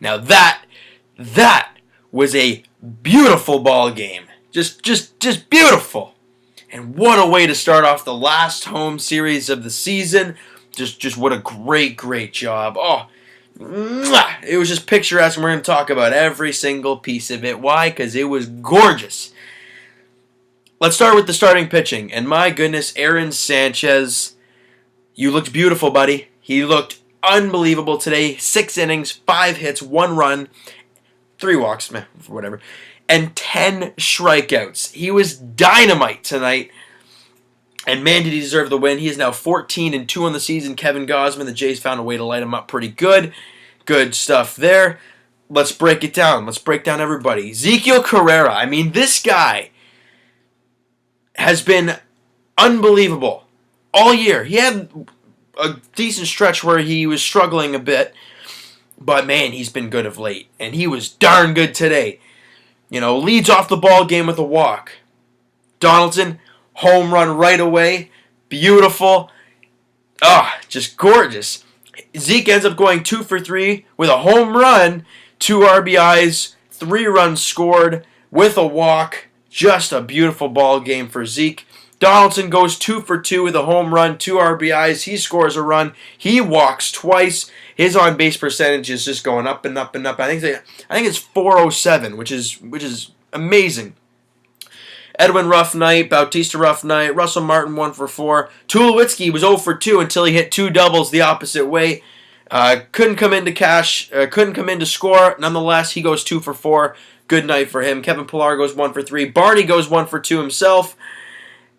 Now that was a beautiful ball game. Just beautiful. And what a way to start off the last home series of the season. Just what a great job. Oh, it was just picturesque, and we're going to talk about every single piece of it. Why? Because it was gorgeous. Let's start with the starting pitching. And my goodness, Aaron Sanchez, you looked beautiful, buddy. He looked unbelievable today. 6 innings, 5 hits, 1 run, 3 walks, whatever, and 10 strikeouts. He was dynamite tonight. And man, did he deserve the win. He is now 14-2 on the season. Kevin Gausman, the Jays found a way to light him up pretty good. Good stuff there. Let's break it down. Let's break down everybody. Ezekiel Carrera. I mean, this guy has been unbelievable all year. He had a decent stretch where he was struggling a bit, but man, he's been good of late, and he was darn good today. You know, leads off the ball game with a walk. Donaldson, home run right away. Beautiful. Just gorgeous. Zeke ends up going 2 for 3 with a home run, 2 RBIs, 3 runs scored with a walk. Just a beautiful ball game for Zeke. Donaldson goes 2 for 2 with a home run, 2 RBIs. He scores a run. He walks twice. His on-base percentage is just going up and up and up. I think it's 407, which is amazing. Edwin rough night, Bautista rough night, Russell Martin 1 for 4. Tulowitzki was 0 for 2 until he hit 2 doubles the opposite way. Couldn't come in to score. Nonetheless, he goes 2 for 4. Good night for him. Kevin Pillar goes 1 for 3. Barney goes 1 for 2 himself.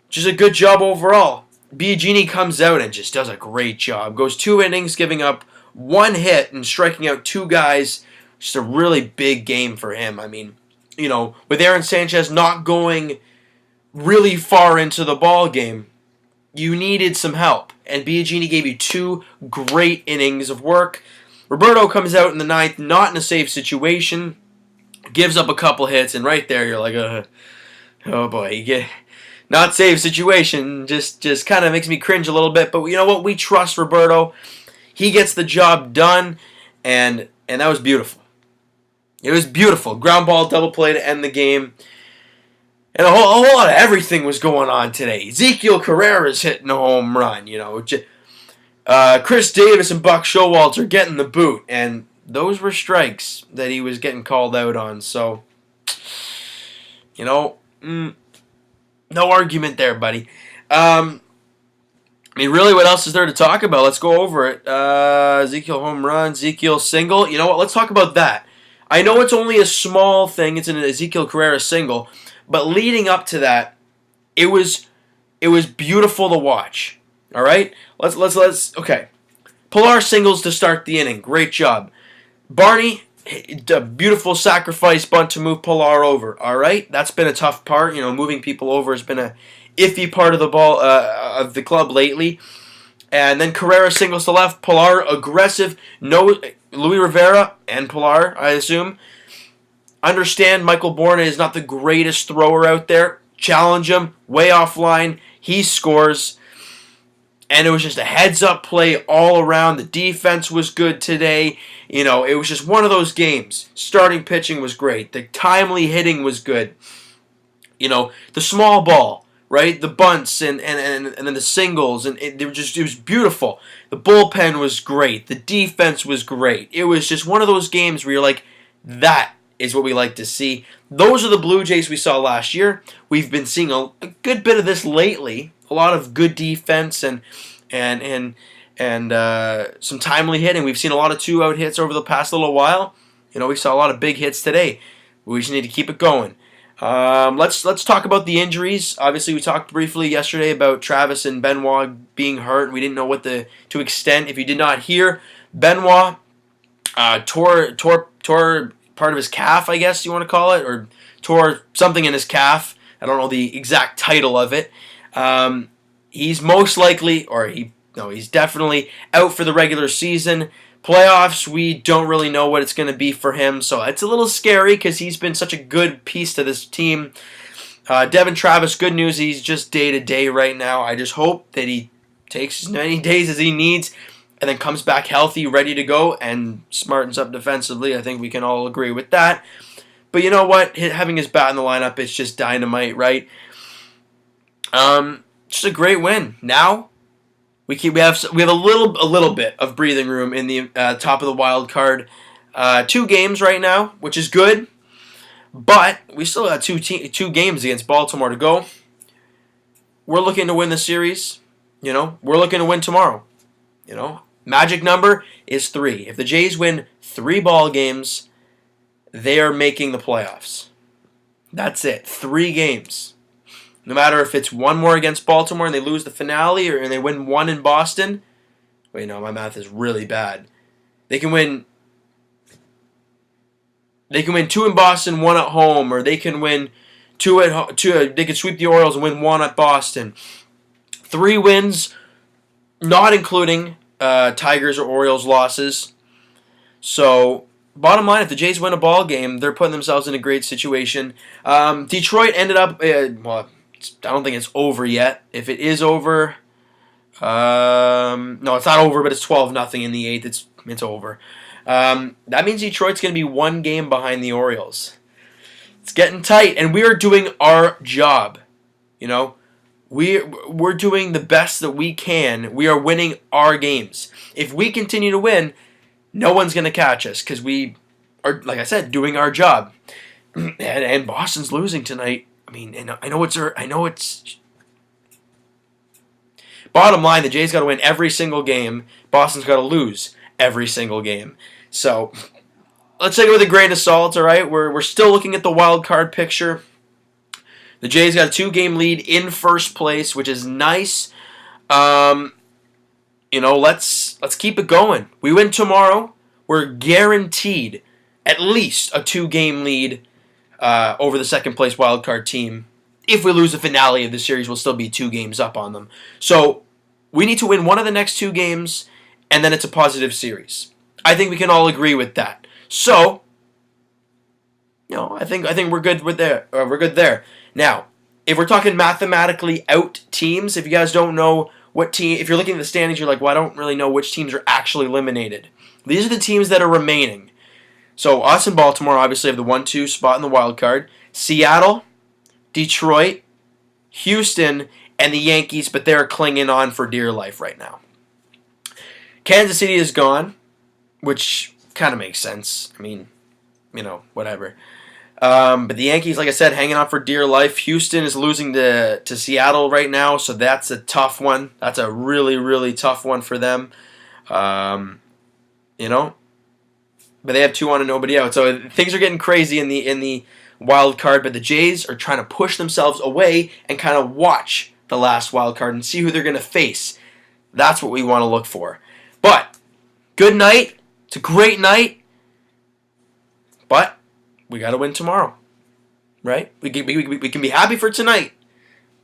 Just a good job overall. Biagini comes out and just does a great job. Goes 2 innings, giving up 1 hit and striking out 2 guys. Just a really big game for him. I mean, you know, with Aaron Sanchez not going really far into the ball game, you needed some help. And Biagini gave you 2 great innings of work. Roberto comes out in the 9th, not in a safe situation. Gives up a couple hits, and right there you're like, oh boy, not safe situation. Just kind of makes me cringe a little bit. But you know what? We trust Roberto. He gets the job done, and that was beautiful. It was beautiful. Ground ball, double play to end the game. And a whole lot of everything was going on today. Ezekiel Carrera's hitting a home run. You know, Chris Davis and Buck Showalter getting the boot, and those were strikes that he was getting called out on. So, you know, no argument there, buddy. I mean, really, what else is there to talk about? Let's go over it. Ezekiel home run, Ezekiel single. You know what? Let's talk about that. I know it's only a small thing. It's an Ezekiel Carrera single. But leading up to that, it was beautiful to watch. All right? Let's okay. Pillar singles to start the inning. Great job. Barney, a beautiful sacrifice bunt to move Pillar over. All right? That's been a tough part. You know, moving people over has been a iffy part of the ball of the club lately. And then Carrera singles to left. Pillar aggressive. No, Louis Rivera and Pillar, I assume, understand Michael Borna is not the greatest thrower out there. Challenge him. Way offline. He scores. And it was just a heads-up play all around. The defense was good today. You know, it was just one of those games. Starting pitching was great. The timely hitting was good. You know, the small ball, right? The bunts and then the singles, and it was beautiful. The bullpen was great. The defense was great. It was just one of those games where you're like, that is what we like to see. Those are the Blue Jays we saw last year. We've been seeing a good bit of this lately. A lot of good defense and some timely hitting. We've seen a lot of 2-out hits over the past little while. You know, we saw a lot of big hits today. We just need to keep it going. Let's talk about the injuries. Obviously, we talked briefly yesterday about Travis and Benoit being hurt. We didn't know what to extent. If you did not hear, Benoit tore part of his calf, I guess you want to call it, or tore something in his calf. I don't know the exact title of it. He's most likely, he's definitely out for the regular season. Playoffs, we don't really know what it's going to be for him, so it's a little scary because he's been such a good piece to this team. Devin Travis, good news, he's just day-to-day right now. I just hope that he takes as many days as he needs. and then comes back healthy, ready to go, and smartens up defensively. I think we can all agree with that. But you know what? Having his bat in the lineup is just dynamite, right? Just a great win. Now we have a little bit of breathing room in the top of the wild card. 2 games right now, which is good, but we still got two games against Baltimore to go. We're looking to win the series. We're looking to win tomorrow. Magic number is 3. If the Jays win 3 ball games, they are making the playoffs. That's it. 3 games. No matter if it's 1 more against Baltimore and they lose the finale, or and they win 1 in Boston. Wait, no, my math is really bad. They can win 2 in Boston, 1 at home, or they can win 2 at home. They can sweep the Orioles and win 1 at Boston. 3 wins, not including Tigers or Orioles losses. So, bottom line, if the Jays win a ball game, they're putting themselves in a great situation. Detroit ended up, I don't think it's over yet. If it is over, no, it's not over, but it's 12-0 in the 8th. It's over. That means Detroit's going to be 1 game behind the Orioles. It's getting tight, and we are doing our job. We're doing the best that we can. We are winning our games. If we continue to win, no one's going to catch us because we are, like I said, doing our job. And Boston's losing tonight. I mean, I know it's. Bottom line, the Jays got to win every single game. Boston's got to lose every single game. So let's take it with a grain of salt. All right, we're still looking at the wild card picture. The Jays got a 2-game lead in first place, which is nice. Let's keep it going. We win tomorrow, we're guaranteed at least a 2-game lead over the second place wild card team. If we lose the finale of the series, we'll still be 2 games up on them. So we need to win 1 of the next 2 games, and then it's a positive series. I think we can all agree with that. So, I think we're good with there. We're good there. Now, if we're talking mathematically out teams, if you guys don't know what team, if you're looking at the standings, you're like, well, I don't really know which teams are actually eliminated. These are the teams that are remaining. So us and Baltimore obviously have the 1-2 spot in the wild card. Seattle, Detroit, Houston, and the Yankees, but they're clinging on for dear life right now. Kansas City is gone, which kind of makes sense. I mean, whatever. But the Yankees, like I said, hanging on for dear life. Houston is losing to Seattle right now, so that's a tough one. That's a really, really tough one for them. But they have 2 on and nobody out. So things are getting crazy in the wild card, but the Jays are trying to push themselves away and kind of watch the last wild card and see who they're going to face. That's what we want to look for. But good night. It's a great night. But we got to win tomorrow, right? We can be happy for tonight,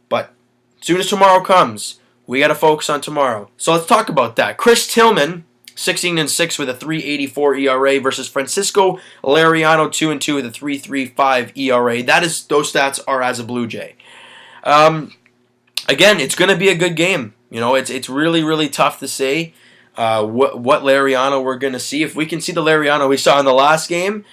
but as soon as tomorrow comes, we got to focus on tomorrow. So let's talk about that. Chris Tillman, 16-6 with a 3.84 ERA versus Francisco Lariano, 2-2 with a 3.35 ERA. Those stats are as a Blue Jay. Again, it's going to be a good game. It's really, really tough to say what Lariano we're going to see. If we can see the Lariano we saw in the last game,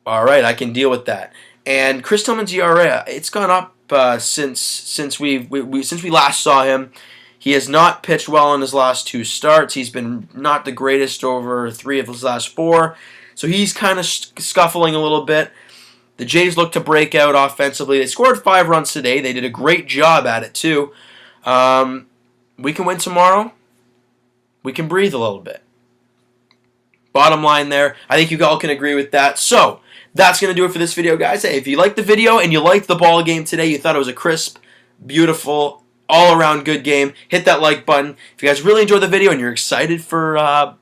all right, I can deal with that. And Chris Tillman's ERA, it's gone up since we last saw him. He has not pitched well in his last 2 starts. He's been not the greatest over 3 of his last 4. So he's kind of scuffling a little bit. The Jays look to break out offensively. They scored 5 runs today. They did a great job at it, too. We can win tomorrow. We can breathe a little bit. Bottom line there, I think you all can agree with that. So, that's going to do it for this video, guys. Hey, if you liked the video and you liked the ball game today, you thought it was a crisp, beautiful, all-around good game, hit that like button. If you guys really enjoyed the video and you're excited for a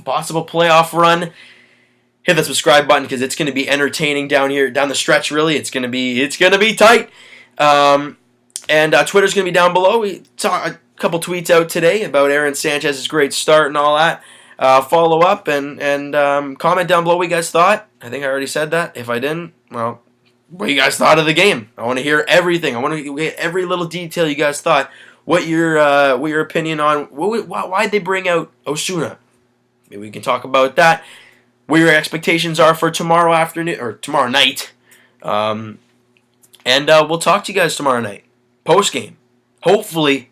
possible playoff run, hit the subscribe button because it's going to be entertaining down the stretch. Really, it's going to be tight. And Twitter's going to be down below. We saw a couple tweets out today about Aaron Sanchez's great start and all that. Follow up and comment down below what you guys thought. I think I already said that. If I didn't, well, what you guys thought of the game. I want to hear everything. I want to get every little detail you guys thought. what your opinion on why'd they bring out Osuna. Maybe we can talk about that. What your expectations are for tomorrow afternoon or tomorrow night. And we'll talk to you guys tomorrow night. Post game. Hopefully,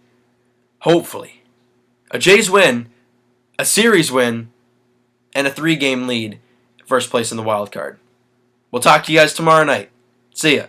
a Jays win, a series win, and a 3-game lead. First place in the wild card. We'll talk to you guys tomorrow night. See ya.